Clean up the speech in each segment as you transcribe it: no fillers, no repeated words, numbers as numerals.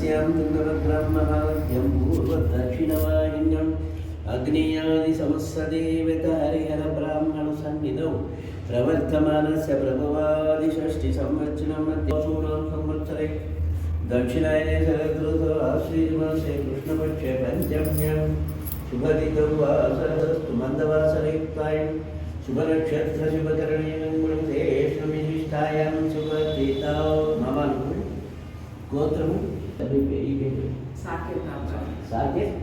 अस्यां तुङ्गभद्रां महालक्ष्म्यां पूर्वदक्षिणवाहिन्याम् अग्नेयादिसमस्तदेवताहरिहरब्राह्मणसन्निधौ प्रवर्तमानस्य प्रभवादिषष्टिसंवत्सरं मध्यसूरां संवत्सरे दक्षिणायने शरदृतौ आश्वीजमासे कृष्णपक्षे पञ्चम्यां शुभतिथौ वासरस्तु मन्दवासरयुक्तायां शुभनक्षत्रशुभकरणे मंगलदेशविशिष्टायां शुभतिथौ मम गोत्रं साकेत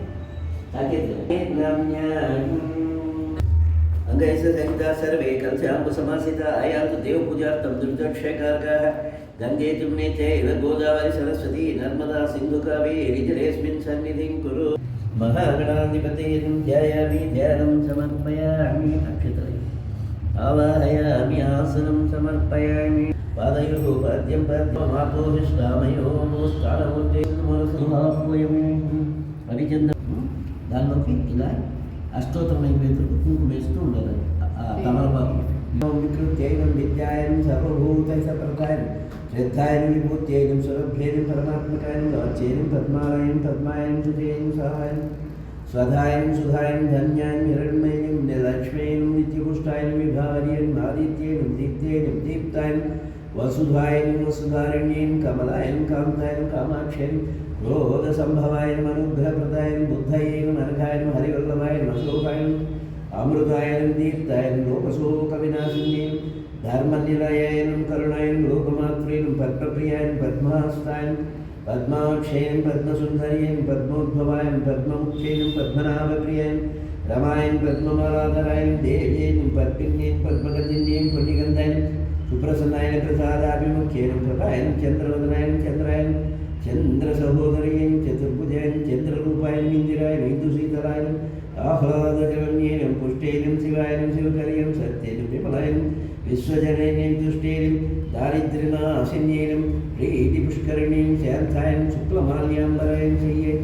अंगैः सहिता सर्वे कलशाम्बुसमासिता आयान्तु देवपूजार्थं दुर्दक्षकारकाः गङ्गे जमुने चैव गोदावरी सरस्वती नर्मदा सिन्धु कावेरी जलेऽस्मिन् सन्निधिं कुरु महागणाधिपतिं ध्यायामि ध्यानं समर्पयामि अक्षतले आवाहयामि आसनं समर्पयामि पादयोः पाद्यं पद्ममापोहिष्ठामयोः स्थानमूर्तेर्मनसमाह्वयामि हरिचन्द्र దానిలోకి ఇలా అష్టోత్తరం అయిపోయేందుకు కుంకుమ వేస్తూ ఉండాలి తమలపాకు వికృత్యైనం విద్యాయనం సర్వభూతైః సప్రదాయం శ్రద్ధాయనం విభూత్యైనం సురభ్యేనం పరమాత్మకాయం వాచ్యేనం పద్మాలయం పద్మాయనం సుజేయం సహాయం స్వధాయనం సుధాయనం ధన్యాయం హిరణ్మయం లక్ష్మేయం నిత్యపుష్టాయనం విభావర్యం ఆదిత్యేనం దీప్తేనం దీప్తాయనం వసుధాయనం వసుధారణ్యేనం కమలాయనం కాంతాయనం కామాక్షేయం क्रोधसंभवायनम अनुग्रहप्रदायनम बुद्धयेनम अर्घायनम हरिवल्लभायनम अशोकायनम अमृतायनम दीप्तायनम लोकशोकविनाशिन्येनम धर्मनिलयायनम करुणायनम लोकमात्रेयनम पद्मप्रियायनम पद्महस्तायनम पद्माक्षेयनम पद्मसुन्दर्येनम पद्मोद्भवायनम पद्ममुख्येनम पद्मनाभप्रियायनम रमायनम पद्ममालाधरायनम देव्येनम पद्मिन्येनम पद्मगन्धिन्येनम पुण्यगन्धायनम सुप्रसन्नायनम प्रसादाभिमुख्येनम प्रभायनम चन्द्रवदनायनम चन्द्रायनम चंद्र सहोदरीं चतुर्भुजां चंद्ररूपायं इंदिरायं इंदुशीतलायं आह्लादजवन्येनं पुष्टेनं शिवायं शिवकर्यं सत्येनं विमलायं विश्वजनयं तुष्टेनं दारिद्र्यनाशिन्येनं प्रीतिपुष्करिणीं शान्तायं शुक्लमाल्याम्बरायं शय्ये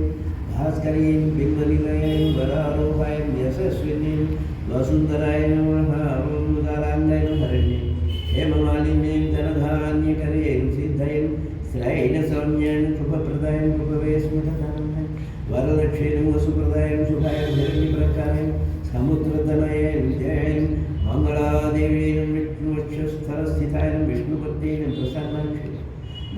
भास्कर्यं बिम्बनिलयं वरारोहायं यशस्विनीं वसुन्धरायं महामुदाराङ्गायं हरण्यं हेममालिन्यं धनधान्यकरेण सिद्धयं श्रायण सौम्यन शुभप्रदायन शुभवेस्मृतधारणं वरलक्ष्मीं वसुप्रदायन शुभायन हिरण्यप्रकारेण समुद्रतनयेन जयेन मंगलादेवीन विष्णुवक्षस्थलस्थितायन विष्णुपत्नीन प्रसन्नाक्षेण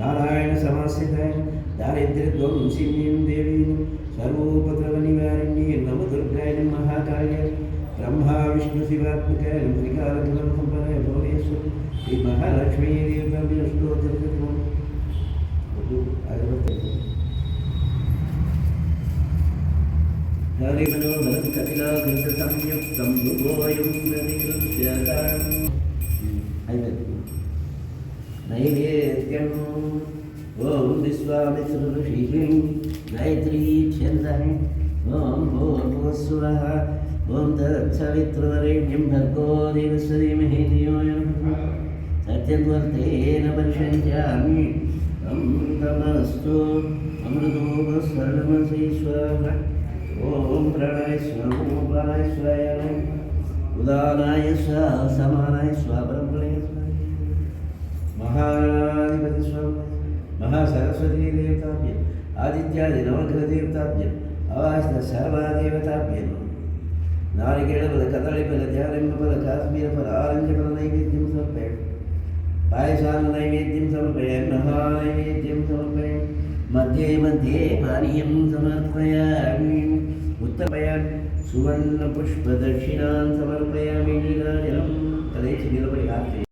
नारायण समास्थितायन दारिद्र्यध्वंसिनीं देवीं सर्वोपद्रवनिवारिण्येन नवदुर्गायन महाकाल्यन ब्रह्मा विष्णु शिवात्मकायन त्रिकालगुणं सम्पन्नाय भुवनेश्वरी श्री महालक्ष्मी देवताभ्यो स्तोत्रम् हरिमनो भरति कपिलाकृतसंयुक्तं युगोऽयं प्रतिकृत्यताम् नैवेद्यम् ॐ विश्वामित्रऋषिः गायत्री छन्दः ॐ भूर्भुवस्सुवः ॐ तत्सवितृवरेण्यं भर्गो देवस्य धीमहि धियो यो नः सत्यं परिषञ्चामि अमृतमस्तु अमृतोपस्वर्णमसीश्वर ॐ प्रणय स्वं प्राणाय स्वाय उदानाय स्व समानाय स्व ब्रह्मणे महाधिपति स्वं महासरस्वती देवताभ्यः आदित्यादि नवग्रहदेवताभ्यः अवास्त सर्वदेवताभ्यः नारिकेलफल कदलीफल जालिम्बफल काश्मीरफल आरंजफल नैवेद्यं समर्पयामि पायसान् नैवेद्यं समर्पयामि महानैवेद्यं समर्पयामि मध्ये मध्ये पानीयं समर्पयामि उत्तरपयामि सुवर्णपुष्पदक्षिणां समर्पयामि नीराजल